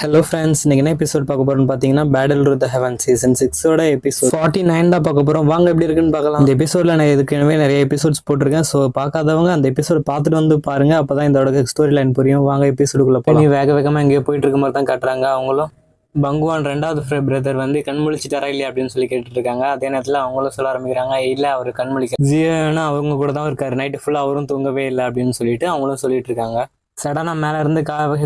Hello friends, இன்னைக்கு என்ன episode பார்க்க போறோம்னு பார்த்தீங்கன்னா battle with the heaven season 6ஓட எபிசோட் 49 தான் பார்க்க போறோம். வாங்க எப்படி இருக்குன்னு பார்க்கலாம். இந்த எபிசோட்ல நான் ஏற்கனவே நிறைய எபிசோட்ஸ் போட்டிருக்கேன். ஸோ பார்க்காதவங்க அந்த எபிசோட் பார்த்துட்டு வந்து பாருங்க, அப்பதான் இதோட ஸ்டோரி லைன் புரியும். வாங்க எபிசோடுக்குள்ள போய் வேக வேகமா எங்கேயோ போயிட்டு இருக்க மாதிரி தான் காட்டுறாங்க. அவங்களும் பங்குவான் ரெண்டாவது பிரதர் வந்து கண் முழிச்சிட்டாரா இல்லையா அப்படின்னு சொல்லி கேட்டுட்டு இருக்காங்க. அதே நேரத்தில் அவங்களும் சொல்ல ஆரம்பிக்கிறாங்க, இல்லை அவர் கண் முழிக்க ஜியோனா அவங்க கூட தான் இருக்காரு, நைட்டு ஃபுல்லாக அவரும் தூங்கவே இல்லை அப்படின்னு சொல்லிட்டு அவங்களும் சொல்லிட்டு இருக்காங்க. சடனா மேல இருந்து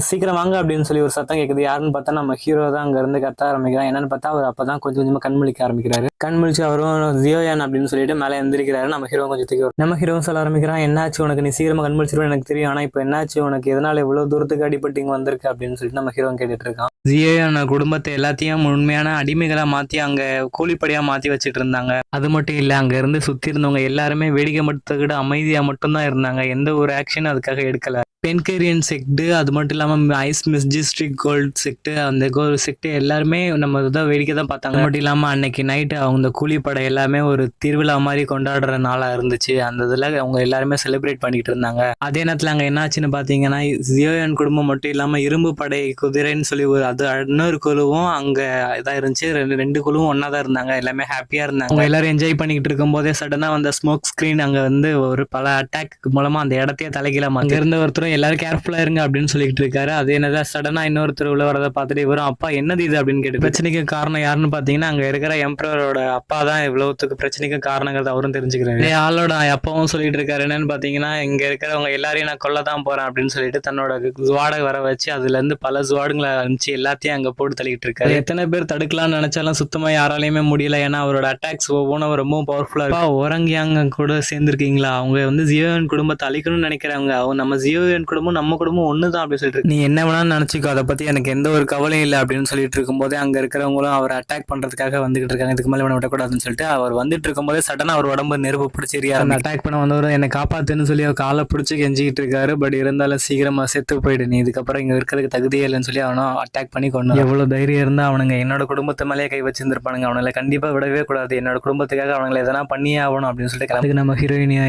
சீக்கிரம் வாங்க அப்படின்னு சொல்லி ஒரு சத்தம் கேட்குது. யாருன்னு பார்த்தா நம்ம ஹீரோ தான் அங்க இருந்து கத்த ஆரம்பிக்கிறான். என்னன்னு பார்த்தா அவர் அப்பதான் கொஞ்சம் கொஞ்சமா கண் முழிக்க ஆரம்பிக்கிறாரு. கண் முழிச்சு அவரும் ஜியோயான் அப்படின்னு சொல்லிட்டு மேலே எந்திரிக்கிறாரு. நம்ம ஹீரோ கொஞ்சம் தூக்கி நம்ம ஹீரோ சொல்ல ஆரம்பிக்கிறான், என்னாச்சு உனக்கு, நீ சீக்கிரமா கண் முழிச்சிருவோம் எனக்கு தெரியும், ஆனா இப்போ என்னாச்சு உனக்கு, எதனால இவ்வளவு தூரத்துக்கு அடிபட்டு இங்க வந்திருக்கு அப்படின்னு சொல்லிட்டு நம்ம ஹீரோ கேட்டுட்டு இருக்கான். ஜியோயான் குடும்பத்தை எல்லாத்தையும் உண்மையான அடிமைகளா மாத்தி அங்க கூலிப்படியா மாத்தி வச்சுட்டு இருந்தாங்க. அது மட்டும் இல்ல, அங்க இருந்து சுத்தி இருந்தவங்க எல்லாருமே வேடிக்கை மட்டும் அமைதியா மட்டும்தான் இருந்தாங்க. எந்த ஒரு ஆக்ஷனும் அதுக்காக எடுக்கல. பென்கேரியன் செக்டு, அது மட்டும் இல்லாமல் ஐஸ் மெஜஸ்டிக் கோல்ட் செக்டு, அந்த செக்டு எல்லாருமே நம்ம இதான் வேடிக்கை தான் பார்த்தாங்க. அது மட்டும் இல்லாமல் அன்னைக்கு நைட்டு அவங்க கூலிப்படை எல்லாமே ஒரு திருவிழா மாதிரி கொண்டாடுற நாளாக இருந்துச்சு. அந்த இதில் அவங்க எல்லாருமே செலிப்ரேட் பண்ணிட்டு இருந்தாங்க. அதே நேரத்தில் அங்கே என்னாச்சுன்னு பார்த்தீங்கன்னா, ஜியோயான் குடும்பம் மட்டும் இல்லாமல் இரும்பு படை குதிரைன்னு சொல்லி ஒரு அது இன்னொரு குழுவும் அங்கே இதாக இருந்துச்சு. ரெண்டு குழுவும் ஒன்றா தான் இருந்தாங்க. எல்லாமே ஹாப்பியாக இருந்தாங்க. அவங்க எல்லாரும் என்ஜாய் பண்ணிக்கிட்டு இருக்கும் போதே சடனாக வந்த ஸ்மோக் ஸ்க்ரீன் அங்கே வந்து ஒரு பல அட்டாக் மூலமாக அந்த இடத்தையே தலைகீழ அங்கே இருந்த ஒருத்தரும் எல்லாரும் கேர்ஃபுல்லா இருங்க அப்படின்னு சொல்லிட்டு இருக்காரு. அதே என்னதான் சடனா இன்னொருத்தர் உள்ள வரதை பார்த்துட்டு இவரும் அப்பா என்னது இது அப்படின்னு கேட்டு பிரச்சனைக்கு காரணம் யாருன்னு பாத்தீங்கன்னா அங்க இருக்கிற எம்பரரோட அப்பா தான் இவ்வளவுத்துக்கு பிரச்சனைக்கு காரணங்கிறது அவரும் தெரிஞ்சுக்கிறாரு. ஆளோட அப்பாவும் சொல்லிட்டு இருக்காரு என்னன்னு பாத்தீங்கன்னா, இங்க இருக்கிறவங்க எல்லாரையும் நான் கொல்ல தான் போறேன் அப்படின்னு சொல்லிட்டு தன்னோட ஜுவாடை வர வச்சு அதுல இருந்து பல ஜுவாடுங்களை அனுப்பிச்சு எல்லாத்தையும் அங்க போட்டு தள்ளிட்டு இருக்காரு. எத்தனை பேர் தடுக்கலாம்னு நினைச்சாலும் சுத்தமா யாராலையுமே முடியல. ஏன்னா அவரோட அட்டாக்ஸ் ஒவ்வொன்றும் ரொம்ப பவர்ஃபுல்லா இருக்கு. ஓரங்கியாங்க கூட சேர்ந்துருக்கீங்களா, அவங்க வந்து ஜியோவின் குடும்பத்தை அழிக்கணும்னு நினைக்கிறவங்க, அவங்க நம்ம ஜியோவின் குடும்பம் நம்ம குடும்பம் ஒண்ணுதான் அப்படின்னு சொல்லிட்டு நீ என்ன வேணாலும் நினைச்சுக்கோ, அதை பத்தி எனக்கு எந்த ஒரு கவலையும் இல்லை அப்படின்னு சொல்லிட்டு இருக்கும்போதே அங்க இருக்கிறவங்களும் அவர் அட்டாக் பண்றதுக்காக வந்துகிட்டு இருக்காங்க. இதுக்கு மேலே விடக்கூடாதுன்னு சொல்லிட்டு அவர் வந்துட்டு இருக்கும்போதே சடனா அவர் உடம்பு நெருப்பு பிடிச்சிரியா அந்த அட்டாக் பண்ண வந்தவரும் என்னை காப்பாத்துன்னு சொல்லி அவர் காலை பிடிச்சி கெஞ்சிக்கிட்டு இருக்காரு. பட் இருந்தாலும் சீக்கிரமா செத்து போயிடு, நீ இதுக்கப்புறம் இங்க இருக்கிறதுக்கு தகுதியே இல்லைன்னு சொல்லி அவனும் அட்டாக் பண்ணி கொண்டு. எவ்வளவு தைரியம் இருந்தா அவனுங்க என்னோட குடும்பத்து மேலேயே கை வச்சிருந்திருப்பானுங்க. அவனால கண்டிப்பா விடவே கூடாது, என்னோட குடும்பத்துக்காக அவங்களை எதனா பண்ணியே ஆகணும் அப்படின்னு சொல்லிட்டு அதுக்கு நம்ம ஹீரோயினியா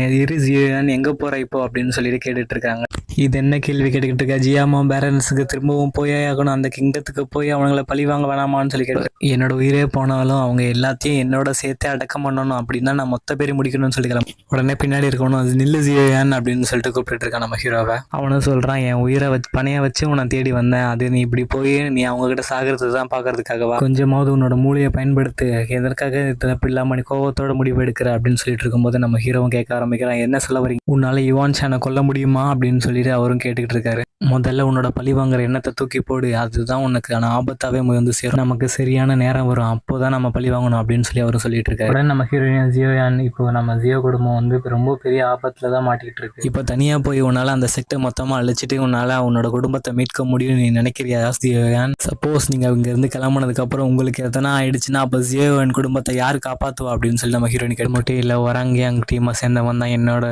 எங்க போற இப்போ அப்படின்னு சொல்லிட்டு கேட்டுட்டு இருக்காங்க. இது என்ன கேள்வி கேட்டுக்கிட்டு இருக்கா, ஜியாமா பேரன்ஸுக்கு திரும்பவும் போயே ஆகணும், அந்த கிங்டத்துக்கு போய் அவங்கள பழி வாங்க வேணாமான்னு சொல்லி கேட்டு என்னோட உயிரே போனாலும் அவங்க எல்லாத்தையும் என்னோட சேர்த்தே அடக்கம் பண்ணணும், அப்படின்னா நான் மொத்த பேர் முடிக்கணும்னு சொல்லிக்கலாம். உடனே பின்னாடி இருக்கணும், அது நில்லு ஜியோயான் அப்படின்னு சொல்லிட்டு கூப்பிட்டு இருக்கான் நம்ம ஹீரோவை. அவனும் சொல்றான், என் உயிரை பணைய வச்சு உன்னை தேடி வந்தேன், அது நீ இப்படி போய் நீ அவங்க கிட்ட சாகிறது தான் பாக்குறதுக்காகவா, கொஞ்சமாவது உன்னோட மூளையை பயன்படுத்து, எதற்காக தப்பு இல்லாம நீ கோவத்தோட முடிவு எடுக்கிற அப்படின்னு சொல்லிட்டு இருக்கும்போது நம்ம ஹீரோவும் கேட்க ஆரம்பிக்கிறான், என்ன சொல்ல வரீங்க, உன்னால யுவான் சானை கொல்ல முடியுமா அப்படின்னு சொல்லிட்டு அவரும் கேட்டுக்கிட்டு இருக்காரு. முதல்ல உன்னோட பழி வாங்குற எண்ணத்தை தூக்கி போடு, அதுதான் உனக்கான ஆபத்தாவே வந்து சேரும், நமக்கு சரியான நேரம் வரும், அப்போதான் நம்ம பழி வாங்கணும் அப்படின்னு சொல்லி அவரும் சொல்லிட்டு இருக்காரு. உடனே நம்ம ஹீரோயின் ஜியோயான், இப்போ நம்ம ஜியோ குடும்பம் வந்து ரொம்ப பெரிய ஆபத்துல தான் மாட்டிக்கிட்டு இருக்கு. இப்போ தனியா போய் உன்னால அந்த செக்டை மொத்தமா அழிச்சிட்டு உன்னால உன்னோட குடும்பத்தை மீட்க முடியும் நீ நினைக்கிறியா ஜியோயான்? சப்போஸ் நீங்க இங்க இருந்து கிளம்புனதுக்கு அப்புறம் உங்களுக்கு எதனா ஆயிடுச்சுன்னா அப்ப ஜியோயான் குடும்பத்தை யாரு காப்பாத்துவா அப்படின்னு சொல்லி நம்ம ஹீரோயின் கேட்டு மட்டும் இல்ல, ஒரங்கியாங் டீமா சேர்ந்தவன் தான் என்னோட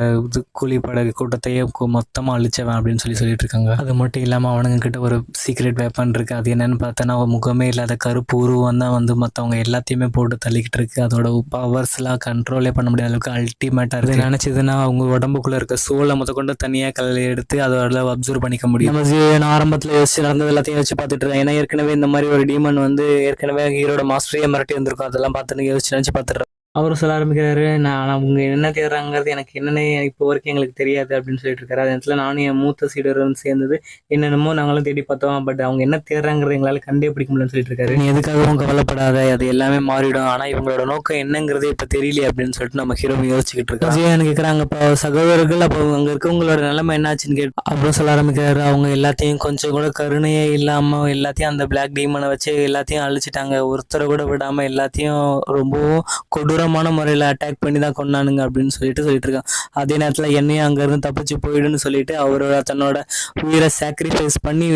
கூலிப்படை கூட்டத்தையே மொத்தமா அழிச்சவன் அப்படின்னு சொல்லிட்டு இருக்காங்க. அது மட்டும் இல்லாமல் அவனுங்க கிட்ட ஒரு சீக்ரெட் வெப்பன் இருக்கு. அது என்னன்னு பார்த்தோன்னா முகமே இல்லாத கருப்பு உருவம் தான் வந்து மற்றவங்க எல்லாத்தையுமே போட்டு தள்ளிக்கிட்டு இருக்கு. அதோட பவர்ஸ்லாம் கண்ட்ரோலே பண்ண முடியாத அளவுக்கு அல்டிமேட்டா இருக்கு. நினைச்சதுன்னா அவங்க உடம்புக்குள்ள இருக்க சோலை கொண்டு தனியா கல்லை எடுத்து அதோட அப்சர்வ் பண்ணிக்க முடியும். நம்ம ஆரம்பத்தில் யோசிச்சு நடந்தது எல்லாத்தையும் யோசிச்சு பார்த்துட்டு இருக்கேன். ஏன்னா ஏற்கனவே இந்த மாதிரி ஒரு டீமன் வந்து ஏற்கனவே ஹீரோட மாஸ்டரையே மிரட்டி வந்திருக்கும். அதெல்லாம் பார்த்துட்டு யோசிச்சு நினைச்சு பார்த்துட்டு அவரும் சொல்ல ஆரம்பிக்கிறாரு, நான் அவங்க என்ன தேடுறாங்கிறது எனக்கு என்னன்னே இப்போ வரைக்கும் எங்களுக்கு தெரியாது அப்படின்னு சொல்லிட்டு இருக்காரு. அது இடத்துல நானும் என் மூத்த சீடரும் சேர்ந்தது என்னென்னமோ நாங்களும் தேடி பார்த்தோம், பட் அவங்க என்ன தேடுறாங்கிறது எங்களால் கண்டே பிடிக்க முடியலன்னு சொல்லிட்டு இருக்காரு. நீ எதுக்காகவும் கவலைப்படாத, அது எல்லாமே மாறிடும், ஆனா இவங்களோட நோக்கம் என்னங்கிறது இப்ப தெரியல அப்படின்னு சொல்லிட்டு நம்ம ஹீரோ யோசிச்சுக்கிட்டு இருக்காரு. எனக்கு கேட்கறாங்க, இப்போ சகோதரர்கள் அப்போ அங்க இருக்கவங்களோட நிலைமை என்னாச்சுன்னு கேட்டு அப்புறம் சொல்ல ஆரம்பிக்கிறாரு, அவங்க எல்லாத்தையும் கொஞ்சம் கூட கருணையே இல்லாம எல்லாத்தையும் அந்த பிளாக் டீமனை வச்சு எல்லாத்தையும் அழிச்சிட்டாங்க, ஒருத்தரை கூட விடாம எல்லாத்தையும் ரொம்பவும் கொடூர முறையில் அட்டாக் பண்ணி தான் கொண்டானுங்க அப்படின்னு சொல்லிட்டு இருக்கான். அதே நேரத்தில் என்னையும் அங்கேருந்து தப்பிச்சு போயிடுன்னு சொல்லிட்டு அவரோட தன்னோட உயிரை சாக்ரிஃபைஸ் பண்ணி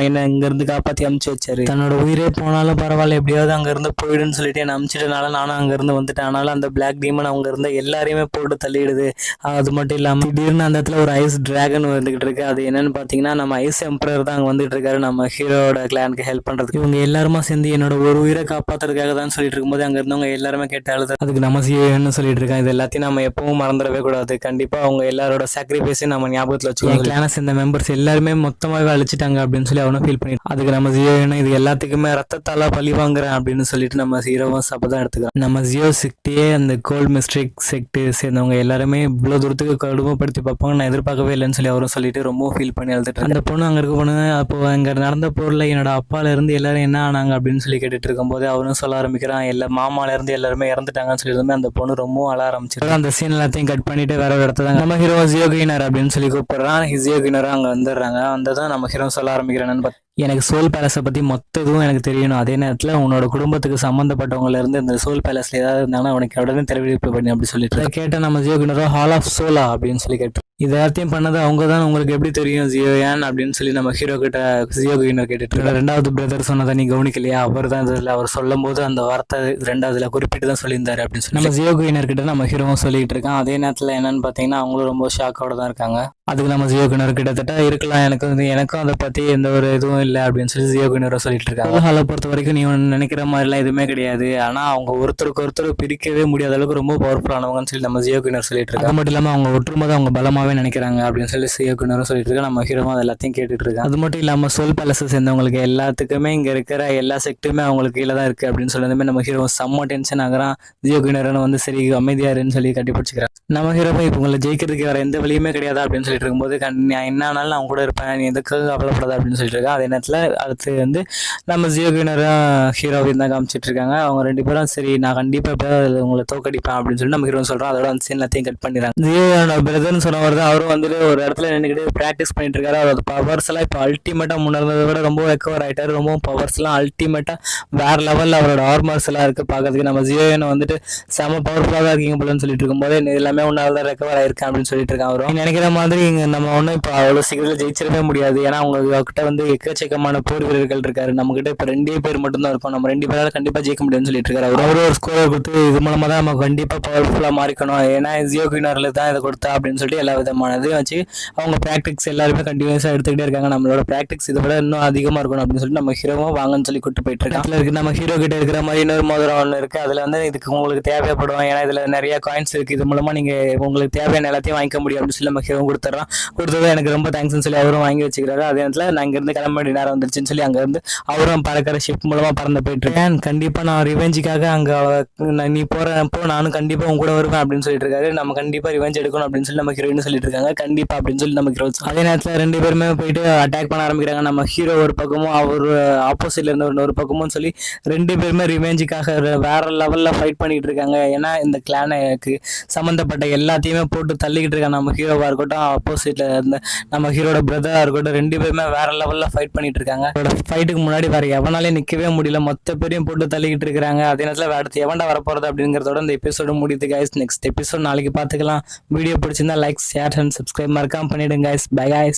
என்னை இங்கேருந்து காப்பாற்றி அமுச்சு வச்சாரு. தன்னோட உயிரே போனாலும் பரவாயில்ல, எப்படியாவது அங்கேருந்து போயிடுன்னு சொல்லிட்டு என்னை அமுச்சிட்டனால நானும் அங்கேருந்து வந்துட்டேன். ஆனாலும் அந்த பிளாக் டீமன் அவங்க இருந்த எல்லாரையுமே போட்டு தள்ளிடுது. அது மட்டும் இல்லாமல் திடீர்னு அந்த இடத்துல ஒரு ஐஸ் டிராகன் வந்துகிட்டு இருக்கு. அது என்னன்னு பார்த்தீங்கன்னா நம்ம ஐஸ் எம்பரர் தான் அங்கே வந்துட்டு இருக்காரு நம்ம ஹீரோட கிளானுக்கு ஹெல்ப் பண்ணுறதுக்கு. இவங்க எல்லாருமா சேர்ந்து என்னோட ஒரு உயிரை காப்பாற்றுறதுக்காக தான் சொல்லிட்டு இருக்கும்போது அங்கே இருந்தவங்க எல்லாருமே கேட்ட அழுது. அதுக்கு நம்ம செய்யணும்னு சொல்லிட்டு இருக்கோம். இது எல்லாத்தையும் நம்ம எப்பவும் மறந்துடவே கூடாது. கண்டிப்பா அவங்க எல்லாரோட சாக்ரிஃபைஸையும் நம்ம ஞாபகத்தில் வச்சுக்கோங்க. கிளானை சேர்ந்த மெம்பர்ஸ் எல்லாருமே மொத்தமாகவே அழிச்சிட்டாங்க அப்படின்னு சொல்லி அவனும் ஃபீல் பண்ணி அதுக்கு நம்ம செய்யணும் இது எல்லாத்துக்குமே ரத்தத்தால பழி வாங்குறேன் அப்படின்னு சொல்லிட்டு நம்ம ஹீரோவும் சபதம் எடுத்துக்கிறோம். நம்ம ஜியோ செக்டே அந்த கோல்ட் மிஸ்ட்ரிக் செக்ட் சேர்ந்தவங்க எல்லாருமே இவ்வளோ தூரத்துக்கு கடுமைப்படுத்தி பார்ப்பாங்க நான் எதிர்பார்க்கவே இல்லைன்னு சொல்லி அவரும் சொல்லிட்டு ரொம்ப ஃபீல் பண்ணி எழுதிட்டு அந்த பொண்ணு அங்கே இருக்க பொண்ணு அப்போ அங்கே நடந்த பொருளில் என்னோட அப்பால இருந்து எல்லாரும் என்ன ஆனாங்க அப்படின்னு சொல்லி கேட்டுட்டு இருக்கும்போது அவரும் சொல்ல ஆரம்பிக்கிறான் எல்லா மாமால இருந்து எல்லாருமே இறந்துட்டாங்கன்னு சொல்லியிருந்தோம். அந்த பொண்ணு ரொம்ப அழ ஆரம்பிச்சிருக்கான். அந்த சீன் எல்லாத்தையும் கட் பண்ணிட்டு வேற ஒரு இடத்துல நம்ம ஹீரோ ஜியோகினர் அப்படின்னு சொல்லி கூப்பிடுறான். ஜியோகினரும் அங்கே வந்துடுறாங்க. வந்ததும் நம்ம ஹீரோ சொல்ல ஆரம்பிக்கிறான்னு எனக்கு சோல் பேலஸை பற்றி மொத்த இதுவும் எனக்கு தெரியணும். அதே நேரத்தில் உன்னோட குடும்பத்துக்கு சம்மந்தப்பட்டவங்கள இருந்து இந்த சோல் பேலஸில் ஏதாவது இருந்தாங்கன்னா உனக்கு உடனே தெரிவிப்பு பண்ணி அப்படி சொல்லிட்டு கேட்டால் நம்ம ஜியோகினரோ ஹால் ஆஃப் சோலா அப்படின்னு சொல்லி கேட்டு இது எல்லாத்தையும் பண்ணது அவங்க தான் உங்களுக்கு எப்படி தெரியும் ஜியோயான் அப்படின்னு சொல்லி நம்ம ஹீரோ கிட்ட ஜியோகினர் கேட்டுட்டு இருக்க. ரெண்டாவது பிரதர் சொன்னதை நீ கவனிக்கலையா அவர் தான் இதில் அவர் சொல்லும் போது அந்த வார்த்தை ரெண்டாவதுல குறிப்பிட்டு தான் சொல்லியிருந்தாரு அப்படின்னு சொல்லி நம்ம ஜியோகினர் கிட்ட நம்ம ஹீரோவும் சொல்லிட்டு இருக்கான். அதே நேரத்தில் என்னன்னு பார்த்தீங்கன்னா அவங்களும் ரொம்ப ஷாக்கோட தான் இருக்காங்க. அதுக்கு நம்ம ஜியோகினர் கிட்டத்தட்ட இருக்கலாம் எனக்கும் அதை பற்றி எந்த ஒரு இதுவும் இல்லை அப்படின்னு சொல்லி ஜியோகினரை சொல்லிட்டு இருக்காங்க. ஹாலை பொறுத்த வரைக்கும் நீ நினைக்கிற மாதிரிலாம் எதுவுமே கிடையாது. ஆனால் அவங்க ஒருத்தருக்கு ஒருத்தர் பிரிக்கவே முடியாத அளவுக்கு ரொம்ப பவர்ஃபுல்லானவங்கன்னு சொல்லி நம்ம ஜியோகினர் சொல்லிட்டு இருக்காங்க. அது மட்டும் இல்லாமல் அவங்க ஒற்றுமதை அவங்க பலமாவே நினைக்கிறாங்க அப்படின்னு சொல்லி ஜியோகினரும் சொல்லிட்டு இருக்காங்க. நம்ம ஹீரோவும் அது எல்லாத்தையும் கேட்டுட்டு இருக்காங்க. அது மட்டும் இல்லாமல் சோல் பேலஸை சேர்ந்தவங்களுக்கு எல்லாத்துக்குமே இங்கே இருக்கிற எல்லா செக்டுமே அவங்களுக்கு கீழே தான் இருக்கு அப்படின்னு சொல்லி நம்ம ஹீரோ செம்ம டென்ஷன் ஆகிறான். ஜியோகினரும் வந்து சரி அமைதியாருன்னு சொல்லி கட்டி பிடிச்சிக்கிறான். நம்ம ஹீரோவை இப்போ உங்களை ஜெயிக்கிறதுக்கு வேற எந்த வழியுமே கிடையாது அப்படின்னு சொல்லிட்டு இருக்கும்போது என்ன ஆனாலும் நான் கூட இருப்பேன் நீ எதுக்காக கவலைப்படாது அப்படின்னு சொல்லிட்டு இருக்கேன். அதே நேரத்தில் அடுத்து வந்து நம்ம ஜியோகினரும் ஹீரோவையும் தான் காமிச்சிட்டு இருக்காங்க. அவங்க ரெண்டு பேரும் சரி நான் கண்டிப்பாக எப்படியாவது உங்களை தோக்கடிப்பேன் அப்படின்னு சொல்லி நம்ம ஹீரோ சொல்கிறோம். அதோட அந்த சீன் எல்லாத்தையும் கட் பண்ணிடுறாங்க. ஜியோனோட பிரதர்னு சொன்னவர் தான் அவரும் வந்துட்டு ஒரு இடத்துல நின்றுக்கிட்டு ப்ராக்டிஸ் பண்ணிட்டு இருக்காரு. அவரோட பவர்ஸ் எல்லாம் இப்போ அல்டிமேட்டாக முன்னேறதை விட ரொம்ப ரெக்கவர் ஆகிட்டாரு. ரொம்ப பவர்ஸ் எல்லாம் அல்டிமேட்டாக வேற லெவலில் அவரோட ஆர்மர்ஸ் எல்லாம் இருக்குது பார்க்கறதுக்கு. நம்ம ஜியோனை வந்துட்டு செம பவர்ஃபுல்லாக தான் இருக்கீங்க போலன்னு சொல்லிட்டு இருக்கும்போது எல்லாமே ஒன்றால் தான் ரெக்கவர் ஆயிருக்கேன் அப்படின்னு சொல்லிட்டு இருக்காங்க. அவரும் நினைக்கிற மாதிரி நம்ம ஒன்றும் இப்போ அவ்வளோ சீக்கிரத்தில் ஜெயிச்சிடவே முடியாது. ஏன்னா அவங்ககிட்ட வந்து எக்கச்சக்கமான போர் வீரர்கள் இருக்காரு. நம்ம கிட்ட இப்போ 2 பேர் மட்டும் தான் இருக்கும். நம்ம 2 பேரால கண்டிப்பாக ஜெயிக்க முடியும்னு சொல்லிட்டு இருக்காரு. அவரு ஒரு ஸ்கோரை கொடுத்து இது மூலமாக தான் நம்ம கண்டிப்பாக பவர்ஃபுல்லாக மாறிக்கணும். ஏன்னா ஜியோகினர்ல தான் இதை கொடுத்தா அப்படின்னு சொல்லிட்டு எல்லா விதமானதையும் வச்சு அவங்க ப்ராக்டிக்ஸ் எல்லாருமே கண்டினியூஸாக எடுத்துக்கிட்டே இருக்காங்க. நம்மளோட ப்ராக்டிக்ஸ் இதை விட இன்னும் அதிகமாக இருக்கணும் அப்படின்னு சொல்லிட்டு நம்ம ஹீரோவும் வாங்கன்னு சொல்லி கூட்டு போயிட்டு இருக்காங்க. நம்ம ஹீரோ கிட்ட இருக்கிற மாதிரி இன்னொரு மோதிரம் ஒன்று இருக்கு. அதில் வந்து இதுக்கு உங்களுக்கு தேவைப்படும். ஏன்னா இதில் நிறைய காயின்ஸ் இருக்கு. இது மூலமா நீங்க உங்களுக்கு தேவையான எல்லாத்தையும் வாங்கிக்க முடியும் அப்படின்னு சொல்லி நம்ம ஹீரோ கொடுத்தது எனக்கு ரொம்ப தேங்க்ஸ்ன்னு சொல்லி அவரும் வாங்கி வச்சுக்கிறாரு. அதே நேரத்தில் நான் இங்கிருந்து கிளம்ப வேண்டிய நேரம் வந்துருச்சுன்னு சொல்லி அங்கேருந்து அவரும் பறக்கிற ஷிப் மூலமா பறந்து போயிட்டு இருக்கேன். கண்டிப்பா நான் ரிவெஞ்சுக்காக அங்கே நீ போறப்போ நானும் கண்டிப்பா உங்க கூட வருவேன் அப்படின்னு சொல்லிட்டு இருக்காரு. நம்ம கண்டிப்பா ரிவெஞ்ச் எடுக்கணும் அப்படின்னு சொல்லி நம்ம ஹீரோன்னு சொல்லிட்டு இருக்காங்க. கண்டிப்பா அப்படின்னு சொல்லி நம்ம ஹீரோ அதே நேரத்தில் 2 பேருமே போயிட்டு அட்டாக் பண்ண ஆரம்பிக்கிறாங்க. நம்ம ஹீரோ ஒரு பக்கமும் அவர் ஆப்போசிட்ல இருந்த ஒரு பக்கமும் சொல்லி 2 பேருமே ரிவெஞ்சுக்காக வேற லெவல்ல ஃபைட் பண்ணிட்டு இருக்காங்க. ஏன்னா இந்த கிளானுக்கு சம்மந்தப்பட்ட எல்லாத்தையுமே போட்டு தள்ளிக்கிட்டு இருக்காங்க. நம்ம ஹீரோவா இருக்கட்டும் ஆப்போசிட்ல இருந்த நம்ம ஹீரோட பிரதரா இருக்கட்டும் 2 பேருமே வேற லெவல்ல ஃபைட் பண்ணிட்டு இருக்காங்க. ஃபைட்டுக்கு முன்னாடி வேற எவனாலே நிக்கவே முடியல. மொத்த பேரையும் போட்டு தள்ளிக்கிட்டு இருக்காங்க. அதே நேரத்தில் அடுத்து எவன்டா வரப்போறது அப்படிங்கிறதோட இந்த எபிசோடு முடியுது கைஸ். நெக்ஸ்ட் எபிசோட் நாளைக்கு பார்த்துக்கலாம். வீடியோ பிடிச்சிருந்தா லைக் ஷேர் அண்ட் சப்ஸ்கிரைப் மறக்காம பண்ணிடுங்க கைஸ். Bye guys.